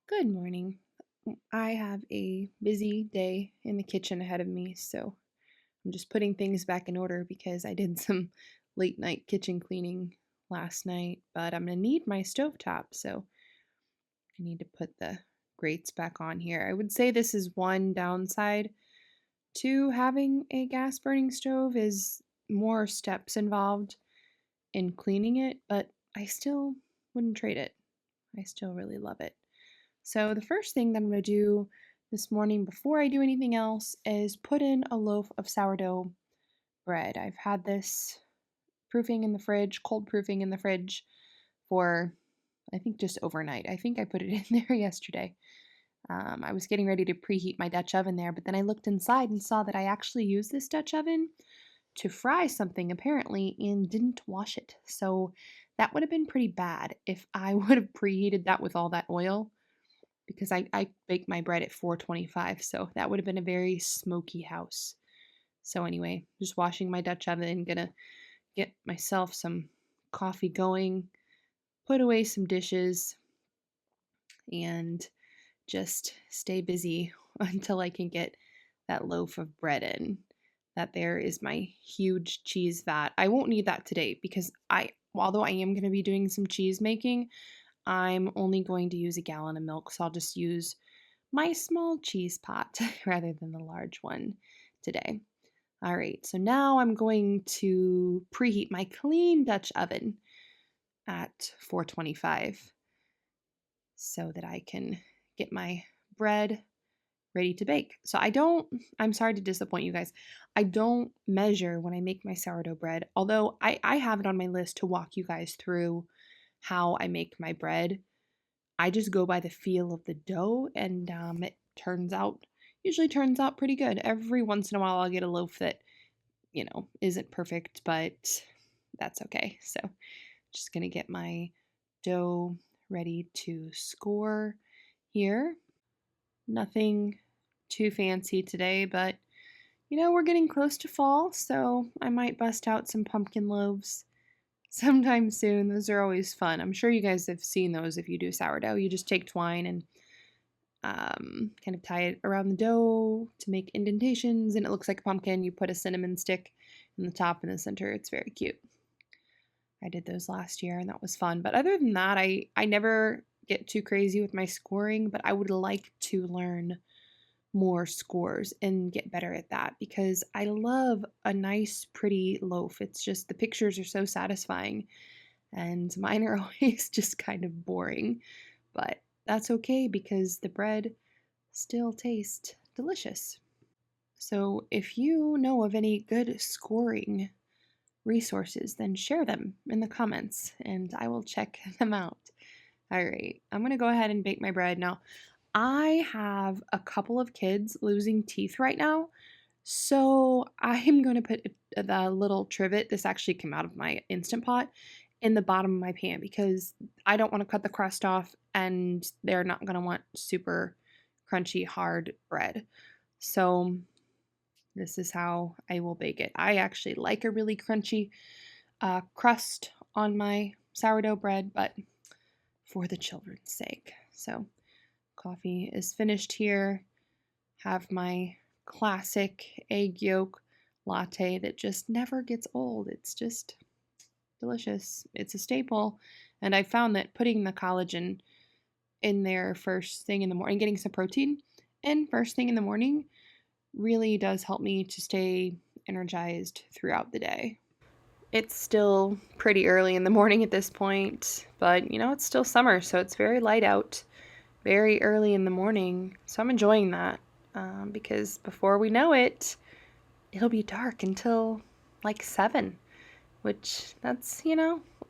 Good morning. I have a busy day in the kitchen ahead of me, so I'm just putting things back in order because I did some late night kitchen cleaning last night, but I'm going to need my stovetop, so I need to put the grates back on here. I would say this is one downside to having a gas burning stove is more steps involved in cleaning it, but I still wouldn't trade it. I still really love it. So, the first thing that I'm going to do this morning before I do anything else is put in a loaf of sourdough bread. I've had this proofing in the fridge, cold proofing in the fridge for I think just overnight. I think I put it in there yesterday. I was getting ready to preheat my Dutch oven there, but then I looked inside and saw that I actually used this Dutch oven to fry something apparently and didn't wash it. So that would have been pretty bad if I would have preheated that with all that oil because I bake my bread at 425, so that would have been a very smoky house. So anyway, just washing my Dutch oven, gonna get myself some coffee going, put away some dishes, and just stay busy until I can get that loaf of bread in. That there is my huge cheese vat. I won't need that today because although I am going to be doing some cheese making, I'm only going to use a gallon of milk, so I'll just use my small cheese pot rather than the large one today. All right, so now I'm going to preheat my clean Dutch oven at 425 so that I can get my bread ready to bake. So I'm sorry to disappoint you guys. I don't measure when I make my sourdough bread, although I have it on my list to walk you guys through how I make my bread. I just go by the feel of the dough, and it usually turns out pretty good. Every once in a while, I'll get a loaf that, isn't perfect, but that's okay. So, just gonna get my dough ready to score here. Nothing too fancy today, but we're getting close to fall, so I might bust out some pumpkin loaves sometime soon. Those are always fun. I'm sure you guys have seen those if you do sourdough. You just take twine and kind of tie it around the dough to make indentations, and it looks like a pumpkin. You put a cinnamon stick in the top and the center. It's very cute. I did those last year, and that was fun. But other than that, I never get too crazy with my scoring, but I would like to learn more scores and get better at that because I love a nice, pretty loaf. It's just the pictures are so satisfying, and mine are always just kind of boring. But that's okay because the bread still tastes delicious. So if you know of any good scoring resources, then share them in the comments and I will check them out. All right, I'm going to go ahead and bake my bread. Now, I have a couple of kids losing teeth right now, so I'm going to put the little trivet, this actually came out of my Instant Pot, in the bottom of my pan because I don't want to cut the crust off and they're not going to want super crunchy, hard bread. So this is how I will bake it. I actually like a really crunchy crust on my sourdough bread, but for the children's sake. So coffee is finished here. Have my classic egg yolk latte that just never gets old. It's just delicious. It's a staple. And I found that putting the collagen in there first thing in the morning, getting some protein in first thing in the morning, really does help me to stay energized throughout the day. It's still pretty early in the morning at this point, but it's still summer, so it's very light out, very early in the morning. So I'm enjoying that because before we know it, it'll be dark until like 7, which that's,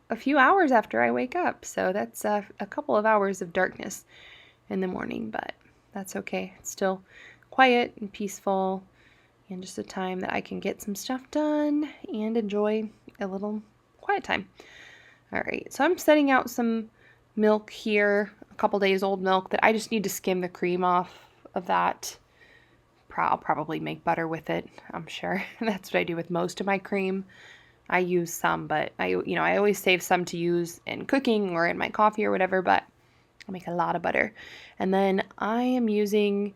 a few hours after I wake up. So that's a couple of hours of darkness in the morning, but that's okay. It's still quiet and peaceful and just a time that I can get some stuff done and enjoy a little quiet time. All right, so I'm setting out some milk here, a couple days old milk that I just need to skim the cream off of that. I'll probably make butter with it, I'm sure. That's what I do with most of my cream. I use some, but I always save some to use in cooking or in my coffee or whatever, but I'll make a lot of butter. And then I am using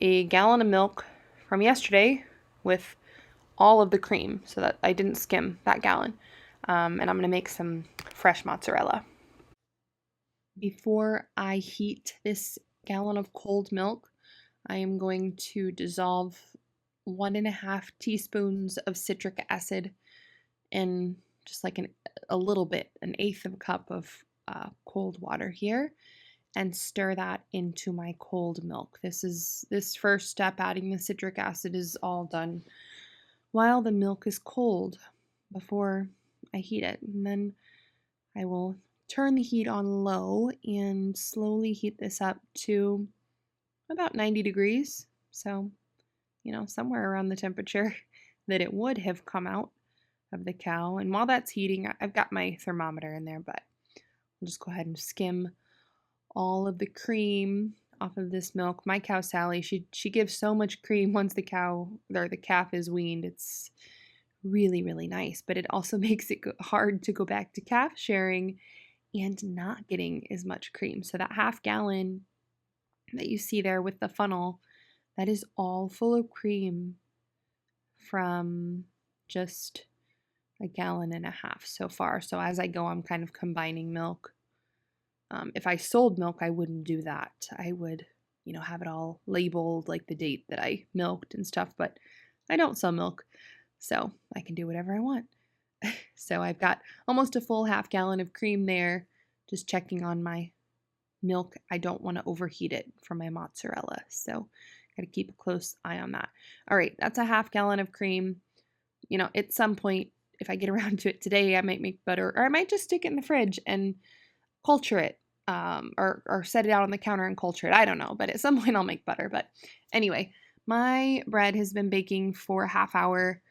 a gallon of milk from yesterday with all of the cream so that I didn't skim that gallon. And I'm going to make some fresh mozzarella. Before I heat this gallon of cold milk, I am going to dissolve 1.5 teaspoons of citric acid in just like a little bit, an eighth of a cup of cold water here, and stir that into my cold milk. This first step, adding the citric acid, is all done while the milk is cold before I heat it. And then I will turn the heat on low and slowly heat this up to about 90 degrees. So, somewhere around the temperature that it would have come out of the cow. And while that's heating, I've got my thermometer in there, but I'll just go ahead and skim all of the cream off of this milk. My cow Sally, she gives so much cream once the calf is weaned. It's really, really nice, but it also makes it hard to go back to calf sharing and not getting as much cream. So that half gallon that you see there with the funnel, that is all full of cream from just a gallon and a half so far. So as I go, I'm kind of combining milk. If I sold milk, I wouldn't do that. I would, have it all labeled, like the date that I milked and stuff, but I don't sell milk, so I can do whatever I want. So I've got almost a full half gallon of cream there, just checking on my milk. I don't want to overheat it for my mozzarella, so got to keep a close eye on that. All right, that's a half gallon of cream. At some point, if I get around to it today, I might make butter, or I might just stick it in the fridge and culture it, or set it out on the counter and culture it. I don't know, but at some point I'll make butter. But anyway, my bread has been baking for a half hour.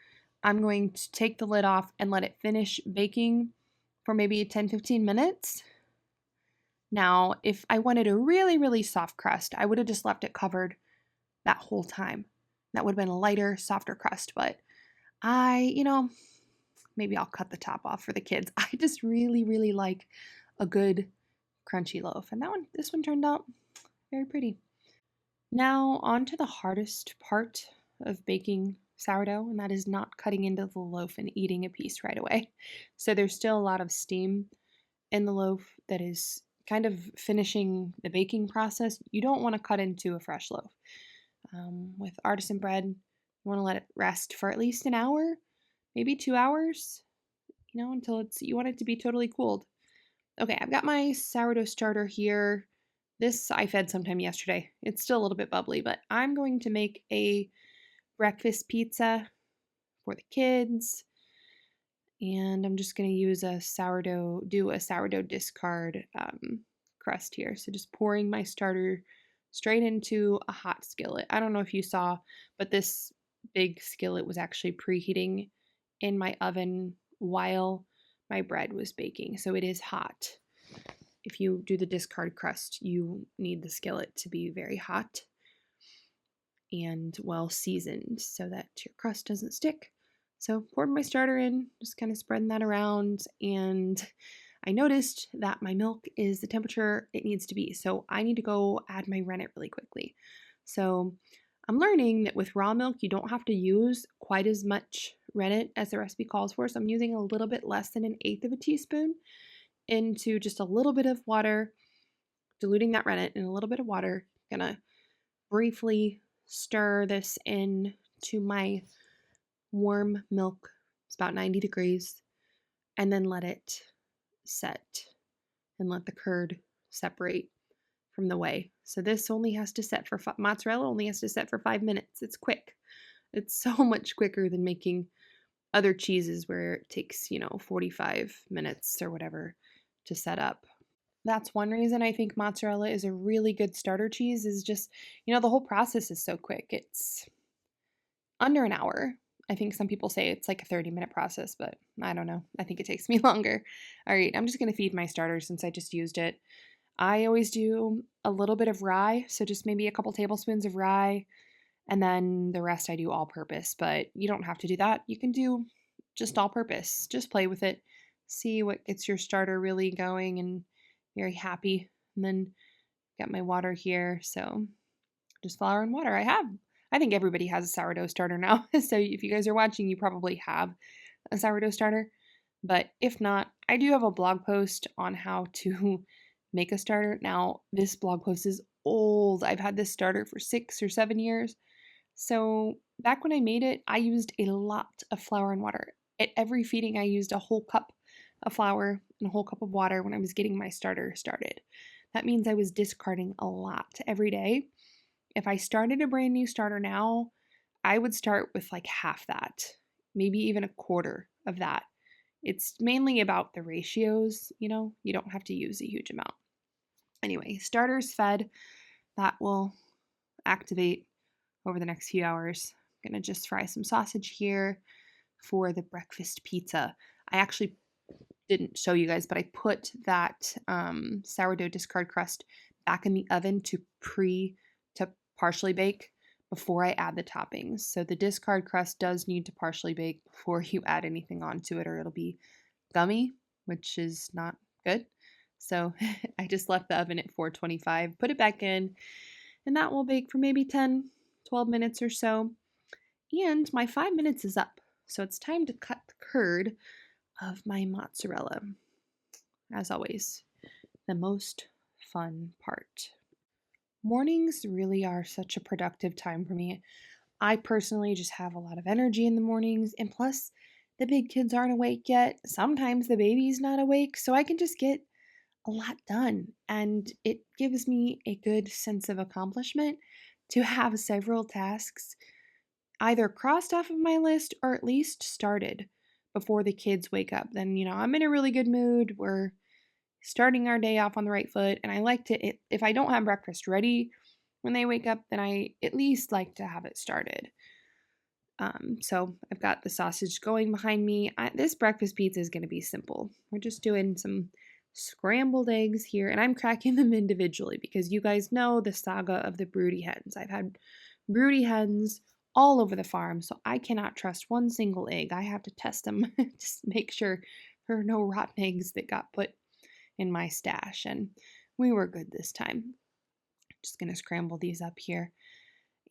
I'm going to take the lid off and let it finish baking for maybe 10-15 minutes. Now, if I wanted a really, really soft crust, I would have just left it covered that whole time. That would have been a lighter, softer crust, but maybe I'll cut the top off for the kids. I just really, really like a good crunchy loaf. And this one turned out very pretty. Now on to the hardest part of baking sourdough, and that is not cutting into the loaf and eating a piece right away. So there's still a lot of steam in the loaf that is kind of finishing the baking process. You don't want to cut into a fresh loaf. With artisan bread, you want to let it rest for at least an hour, maybe 2 hours, until you want it to be totally cooled. Okay, I've got my sourdough starter here. This I fed sometime yesterday. It's still a little bit bubbly, but I'm going to make a breakfast pizza for the kids. And I'm just going to use a sourdough discard crust here. So just pouring my starter straight into a hot skillet. I don't know if you saw, but this big skillet was actually preheating in my oven while my bread was baking, so it is hot. If you do the discard crust, you need the skillet to be very hot and well seasoned so that your crust doesn't stick. So poured my starter in, just kind of spreading that around, and I noticed that my milk is the temperature it needs to be, so I need to go add my rennet really quickly. So I'm learning that with raw milk, you don't have to use quite as much rennet as the recipe calls for. So I'm using a little bit less than an eighth of a teaspoon into just a little bit of water, diluting that rennet in a little bit of water. I'm gonna briefly stir this in to my warm milk. It's about 90 degrees, and then let it set and let the curd separate from the whey. So this only has to set for mozzarella only has to set for 5 minutes. It's quick. It's so much quicker than making other cheeses where it takes, 45 minutes or whatever to set up. That's one reason I think mozzarella is a really good starter cheese, is just, the whole process is so quick. It's under an hour. I think some people say it's like a 30-minute process, but I don't know. I think it takes me longer. All right, I'm just going to feed my starter since I just used it. I always do a little bit of rye, so just maybe a couple tablespoons of rye, and then the rest I do all purpose, but you don't have to do that. You can do just all purpose. Just play with it. See what gets your starter really going and very happy And then got my water here. So just flour and water. I think everybody has a sourdough starter now. So if you guys are watching, you probably have a sourdough starter. But if not, I do have a blog post on how to make a starter. Now, this blog post is old. I've had this starter for 6 or 7 years. So back when I made it, I used a lot of flour and water. At every feeding, I used a whole cup of flour and a whole cup of water when I was getting my starter started. That means I was discarding a lot every day. If I started a brand new starter now, I would start with like half that, maybe even a quarter of that. It's mainly about the ratios, you don't have to use a huge amount. Anyway, starters fed, that will activate over the next few hours. I'm gonna just fry some sausage here for the breakfast pizza. I actually didn't show you guys, but I put that sourdough discard crust back in the oven to partially bake before I add the toppings. So the discard crust does need to partially bake before you add anything onto it, or it'll be gummy, which is not good. So I just left the oven at 425, put it back in, and that will bake for maybe 10, 12 minutes or so. And my 5 minutes is up. So it's time to cut the curd of my mozzarella. As always, the most fun part. Mornings really are such a productive time for me. I personally just have a lot of energy in the mornings, and plus, the big kids aren't awake yet. Sometimes the baby's not awake, so I can just get a lot done. And it gives me a good sense of accomplishment to have several tasks either crossed off of my list or at least started before the kids wake up. Then, I'm in a really good mood. We're starting our day off on the right foot. And I like to, if I don't have breakfast ready when they wake up, then I at least like to have it started. So I've got the sausage going behind me. This breakfast pizza is going to be simple. We're just doing some scrambled eggs here, and I'm cracking them individually because you guys know the saga of the broody hens. I've had broody hens all over the farm, so I cannot trust one single egg. I have to test them just to make sure there are no rotten eggs that got put in my stash, and we were good this time. Just going to scramble these up here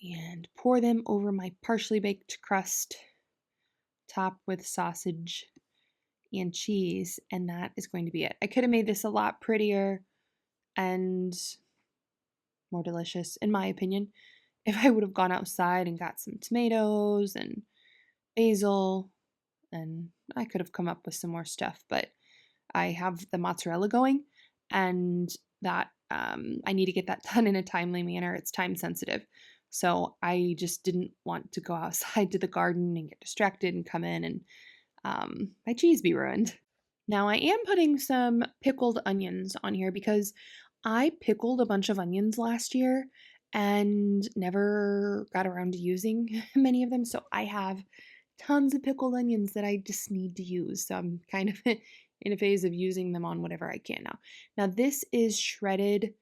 and pour them over my partially baked crust, top with sausage and cheese, and that is going to be it. I could have made this a lot prettier and more delicious, in my opinion, if I would have gone outside and got some tomatoes and basil, and I could have come up with some more stuff, but I have the mozzarella going, and that I need to get that done in a timely manner. It's time sensitive. So I just didn't want to go outside to the garden and get distracted and come in and my cheese be ruined. Now I am putting some pickled onions on here because I pickled a bunch of onions last year and never got around to using many of them. So I have tons of pickled onions that I just need to use. So I'm kind of in a phase of using them on whatever I can now. Now this is shredded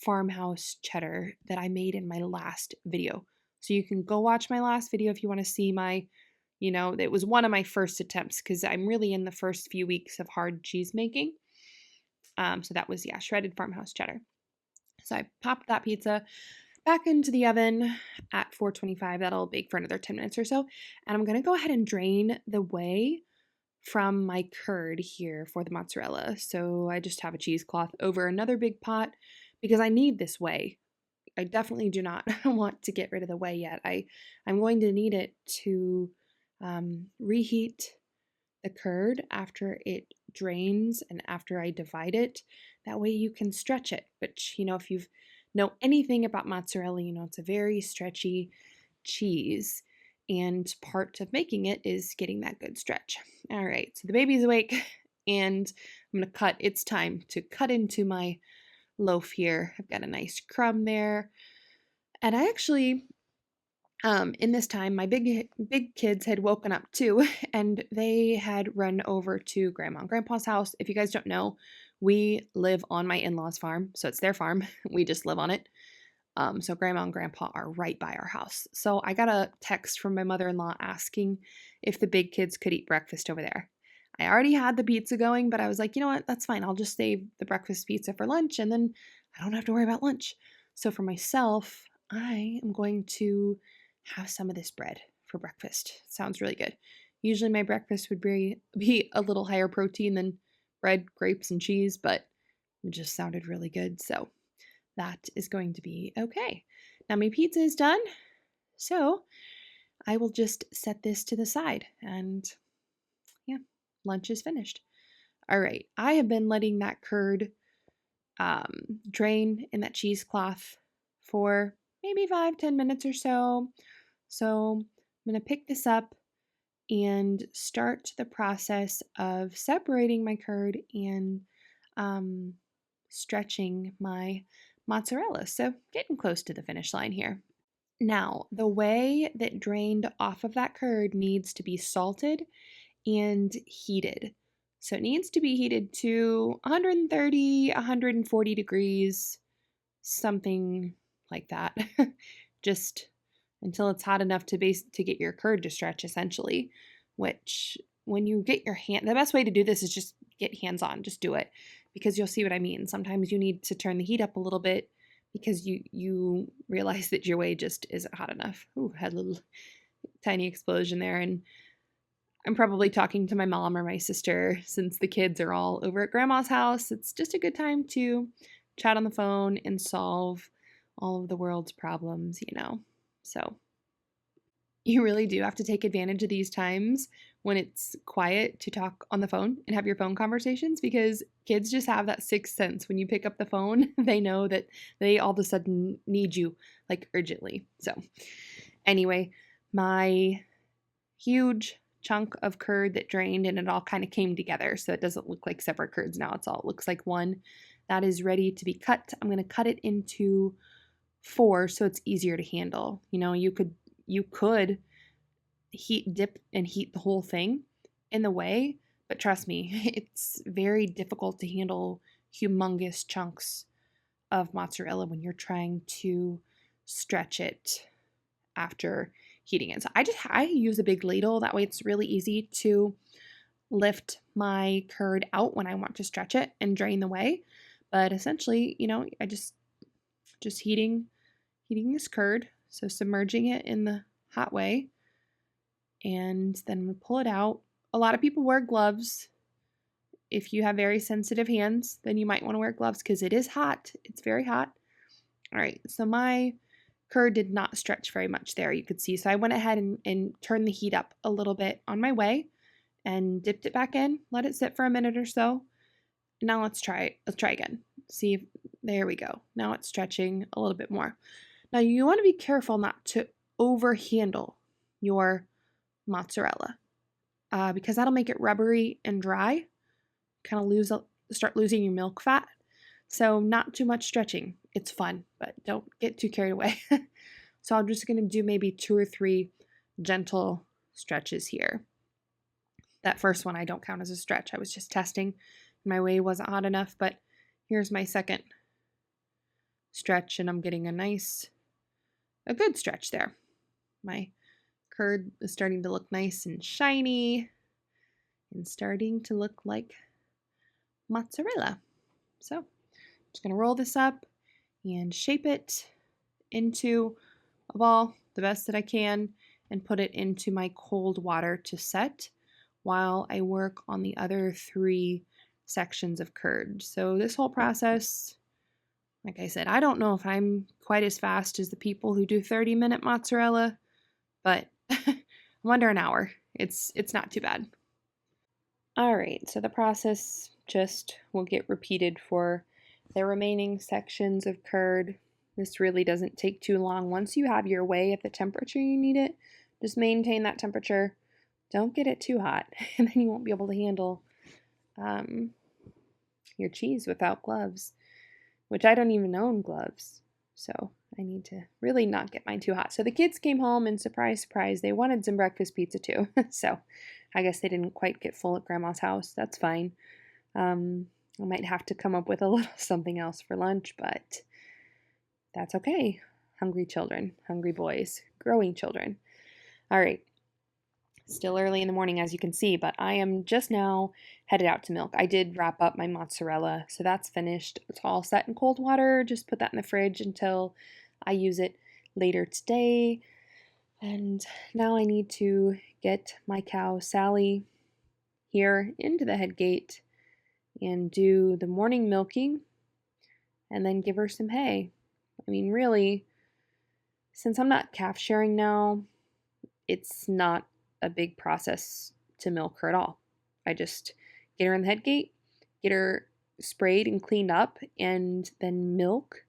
farmhouse cheddar that I made in my last video. So you can go watch my last video if you want to see my, it was one of my first attempts because I'm really in the first few weeks of hard cheese making. So that was, shredded farmhouse cheddar. So I popped that pizza back into the oven at 425. That'll bake for another 10 minutes or so. And I'm going to go ahead and drain the whey from my curd here for the mozzarella. So I just have a cheesecloth over another big pot because I need this whey. I definitely do not want to get rid of the whey yet. I'm going to need it to reheat the curd after it drains and after I divide it. That way you can stretch it. Which, if you know anything about mozzarella, it's a very stretchy cheese. And part of making it is getting that good stretch. All right, so the baby's awake and I'm going to cut. It's time to cut into my loaf here. I've got a nice crumb there. And I actually, in this time, my big kids had woken up too, and they had run over to Grandma and Grandpa's house. If you guys don't know, we live on my in-laws' farm, so it's their farm. We just live on it. So Grandma and Grandpa are right by our house. So I got a text from my mother-in-law asking if the big kids could eat breakfast over there. I already had the pizza going, but I was like, you know what? That's fine. I'll just save the breakfast pizza for lunch and then I don't have to worry about lunch. So for myself, I am going to have some of this bread for breakfast. Sounds really good. Usually my breakfast would be a little higher protein than bread, grapes, and cheese, but it just sounded really good. So that is going to be okay. Now my pizza is done. So I will just set this to the side and yeah, lunch is finished. All right, I have been letting that curd drain in that cheesecloth for maybe 5-10 minutes or so. So I'm going to pick this up and start the process of separating my curd and um, stretching my mozzarella. So getting close to the finish line here. Now, the whey that drained off of that curd needs to be salted and heated. So it needs to be heated to 130, 140 degrees, something like that. Just until it's hot enough to get your curd to stretch essentially, which when you get your hand, the best way to do this is just get hands on, just do it because you'll see what I mean. Sometimes you need to turn the heat up a little bit because you realize that your whey just isn't hot enough. Ooh, had a little tiny explosion there. And I'm probably talking to my mom or my sister since the kids are all over at grandma's house. It's just a good time to chat on the phone and solve all of the world's problems, you know. So you really do have to take advantage of these times when it's quiet to talk on the phone and have your phone conversations because kids just have that sixth sense. When you pick up the phone, they know that they all of a sudden need you like urgently. So, anyway, my huge chunk of curd that drained and it all kind of came together. So it doesn't look like separate curds now. It looks like one that is ready to be cut. I'm going to cut it into 4 so it's easier to handle. You know, you could dip and heat the whole thing in the whey, but trust me, it's very difficult to handle humongous chunks of mozzarella when you're trying to stretch it after heating it. So I use a big ladle. That way it's really easy to lift my curd out when I want to stretch it and drain the whey. But essentially, you know, I just heating this curd, so submerging it in the hot whey, and then we pull it out. A lot of people wear gloves. If you have very sensitive hands, then you might want to wear gloves because it is hot. It's very hot. All right, so my curd did not stretch very much there, you could see. So I went ahead and turned the heat up a little bit on my whey and dipped it back in, let it sit for a minute or so. Now let's try it. Let's try again. See if, there we go. Now it's stretching a little bit more. Now you want to be careful not to overhandle your mozzarella because that'll make it rubbery and dry, kind of start losing your milk fat. So not too much stretching. It's fun, but don't get too carried away. So I'm just going to do maybe 2 or 3 gentle stretches here. That first one I don't count as a stretch. I was just testing. My whey wasn't hot enough, but here's my second stretch and I'm getting a good stretch there. My curd is starting to look nice and shiny and starting to look like mozzarella. So I'm just going to roll this up and shape it into a ball the best that I can and put it into my cold water to set while I work on the other 3 sections of curd. So this whole process, like I said, I don't know if I'm quite as fast as the people who do 30-minute mozzarella, but I'm under an hour. It's not too bad. All right, so the process just will get repeated for the remaining sections of curd. This really doesn't take too long. Once you have your whey at the temperature you need it, just maintain that temperature. Don't get it too hot, and then you won't be able to handle your cheese without gloves, which I don't even own gloves. So I need to really not get mine too hot. So the kids came home and surprise, surprise, they wanted some breakfast pizza too. So I guess they didn't quite get full at grandma's house. That's fine. I might have to come up with a little something else for lunch, but that's okay. Hungry children, hungry boys, growing children. All right. Still early in the morning, as you can see, but I am just now headed out to milk. I did wrap up my mozzarella, so that's finished. It's all set in cold water. Just put that in the fridge until I use it later today. And now I need to get my cow Sally here into the head gate and do the morning milking and then give her some hay. I mean, really, since I'm not calf sharing now, it's not a big process to milk her at all. I just get her in the head gate, get her sprayed and cleaned up, and then milk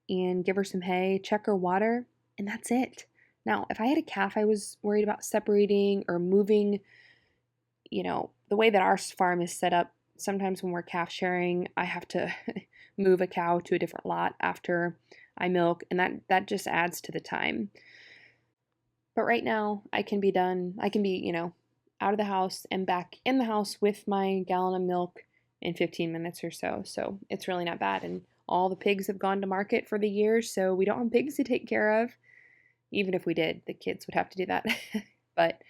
and give her some hay, check her water, and that's it. Now, if I had a calf I was worried about separating or moving, the way that our farm is set up, sometimes when we're calf sharing, I have to move a cow to a different lot after I milk, and that just adds to the time. But right now, I can be, out of the house and back in the house with my gallon of milk in 15 minutes or so. So it's really not bad. And all the pigs have gone to market for the year, so we don't have pigs to take care of. Even if we did, the kids would have to do that. But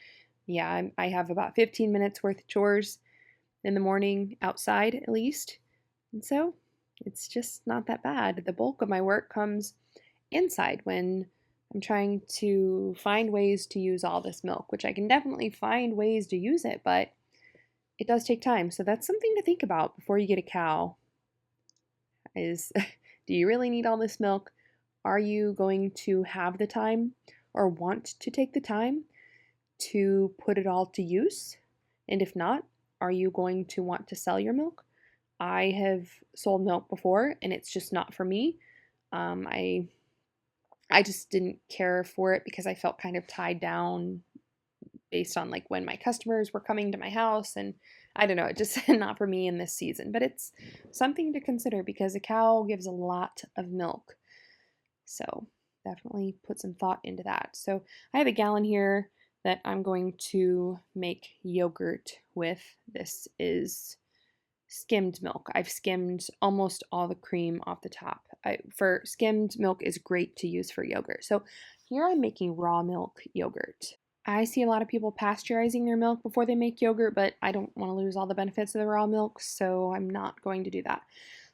yeah, I have about 15 minutes worth of chores in the morning outside at least. And so it's just not that bad. The bulk of my work comes inside when I'm trying to find ways to use all this milk, which I can definitely find ways to use it, but it does take time. So that's something to think about before you get a cow is, do you really need all this milk? Are you going to have the time or want to take the time to put it all to use? And if not, are you going to want to sell your milk? I have sold milk before and it's just not for me. I just didn't care for it because I felt kind of tied down based on like when my customers were coming to my house, and I don't know, it just not for me in this season. But it's something to consider because a cow gives a lot of milk. So definitely put some thought into that. So I have a gallon here that I'm going to make yogurt with. This is skimmed milk. I've skimmed almost all the cream off the top. For skimmed milk is great to use for yogurt. So here I'm making raw milk yogurt. I see a lot of people pasteurizing their milk before they make yogurt, but I don't want to lose all the benefits of the raw milk, so I'm not going to do that.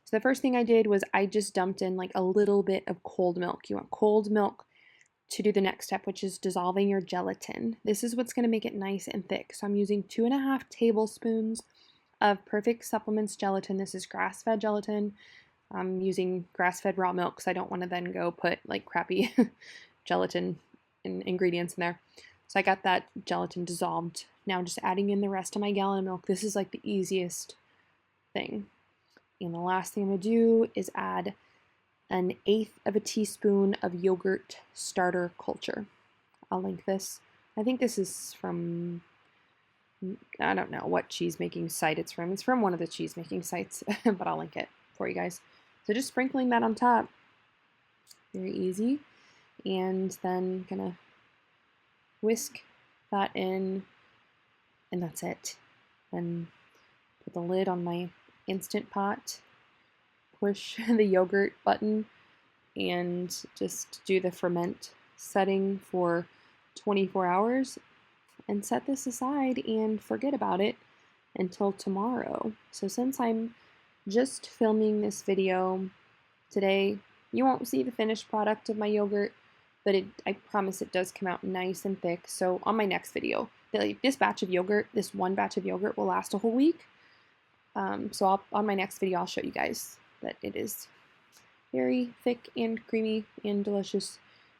So the first thing I did was I just dumped in like a little bit of cold milk. You want cold milk to do the next step, which is dissolving your gelatin. This is what's going to make it nice and thick. So I'm using 2.5 tablespoons of Perfect Supplements gelatin. This is grass-fed gelatin. I'm using grass-fed raw milk because I don't want to then go put like crappy gelatin ingredients in there. So I got that gelatin dissolved. Now just adding in the rest of my gallon of milk. This is like the easiest thing. And the last thing I'm going to do is add 1/8 of a teaspoon of yogurt starter culture. I'll link this. I think this is from, I don't know what cheesemaking site it's from. It's from one of the cheesemaking sites, but I'll link it for you guys. So just sprinkling that on top. Very easy. And then gonna whisk that in, and that's it. Then put the lid on my Instant Pot, push the yogurt button, and just do the ferment setting for 24 hours and set this aside and forget about it until tomorrow. So since I'm just filming this video today, you won't see the finished product of my yogurt, but I promise it does come out nice and thick. So on my next video, this one batch of yogurt will last a whole week. So on my next video, I'll show you guys that it is very thick and creamy and delicious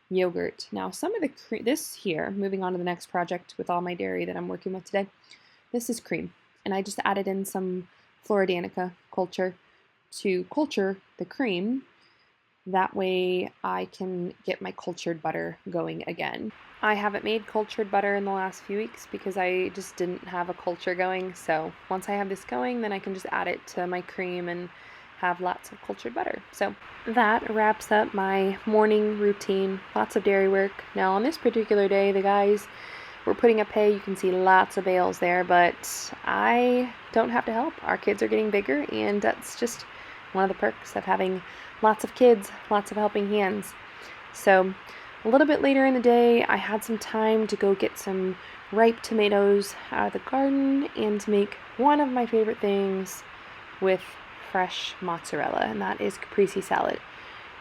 yogurt. Now some of the this here, moving on to the next project with all my dairy that I'm working with today, this is cream. And I just added in some Floridanica culture to culture the cream. That way I can get my cultured butter going again. I haven't made cultured butter in the last few weeks because I just didn't have a culture going. So once I have this going, then I can just add it to my cream and have lots of cultured butter. So that wraps up my morning routine. Lots of dairy work. Now on this particular day, the guys were putting up hay. You can see lots of bales there, but I don't have to help. Our kids are getting bigger, and that's just one of the perks of having lots of kids, lots of helping hands. So a little bit later in the day, I had some time to go get some ripe tomatoes out of the garden and to make one of my favorite things with fresh mozzarella, and that is caprese salad.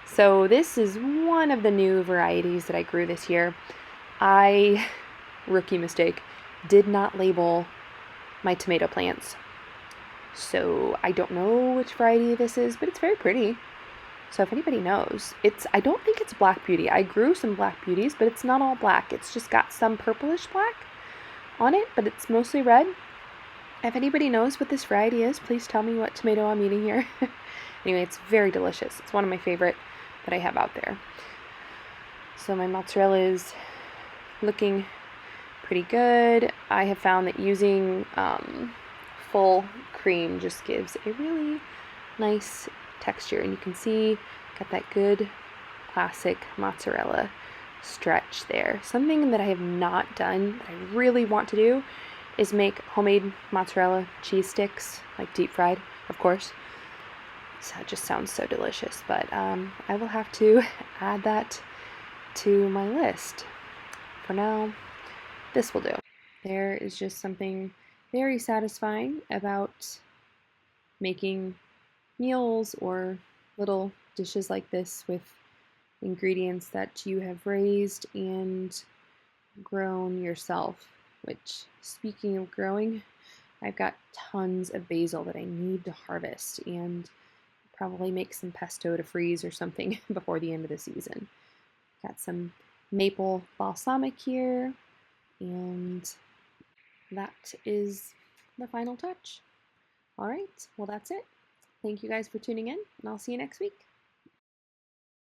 So this is one of the new varieties that I grew this year. Rookie mistake, did not label my tomato plants. So I don't know which variety this is, but it's very pretty. So if anybody knows, I don't think it's Black Beauty. I grew some Black Beauties, but it's not all black. It's just got some purplish black on it, but it's mostly red. If anybody knows what this variety is, please tell me what tomato I'm eating here. Anyway, it's very delicious. It's one of my favorite that I have out there. So my mozzarella is looking pretty good. I have found that using full cream just gives a really nice texture, and you can see got that good classic mozzarella stretch there. Something that I have not done that I really want to do is make homemade mozzarella cheese sticks, like deep fried, of course. So it just sounds so delicious, but I will have to add that to my list. For now, this will do. There is just something very satisfying about making meals or little dishes like this with ingredients that you have raised and grown yourself. Which, speaking of growing, I've got tons of basil that I need to harvest and probably make some pesto to freeze or something before the end of the season. Got some maple balsamic here, and that is the final touch. All right, well, that's it. Thank you guys for tuning in, and I'll see you next week.